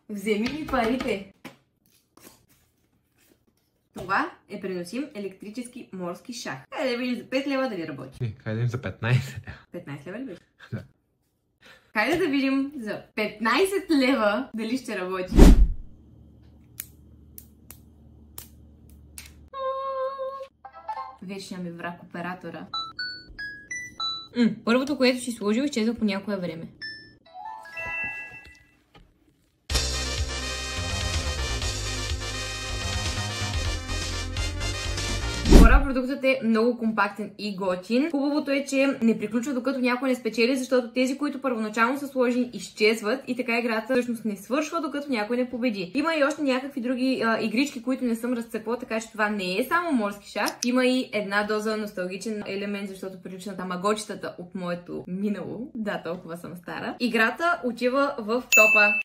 Вземи ми парите. Това е преносим електрически морски шах. Хайде да видим за 5 лева дали работи. Не, хайде да видим за 15 лева. 15 лева ли беше? Да. Хайде да видим за 15 лева дали ще работи. Вечния ми враг оператора. Първото, което си сложил, изчезва по някое време. Продуктът е много компактен и готин. Хубавото е, че не приключва докато някой не спечели, защото тези, които първоначално са сложени, изчезват и така играта всъщност не свършва, докато някой не победи. Има и още някакви други игрички, които не съм разцепила, така че това не е само морски шах. Има и една доза носталгичен елемент, защото прилича на тамагочетата от моето минало. Да, толкова съм стара. Играта отива в топа.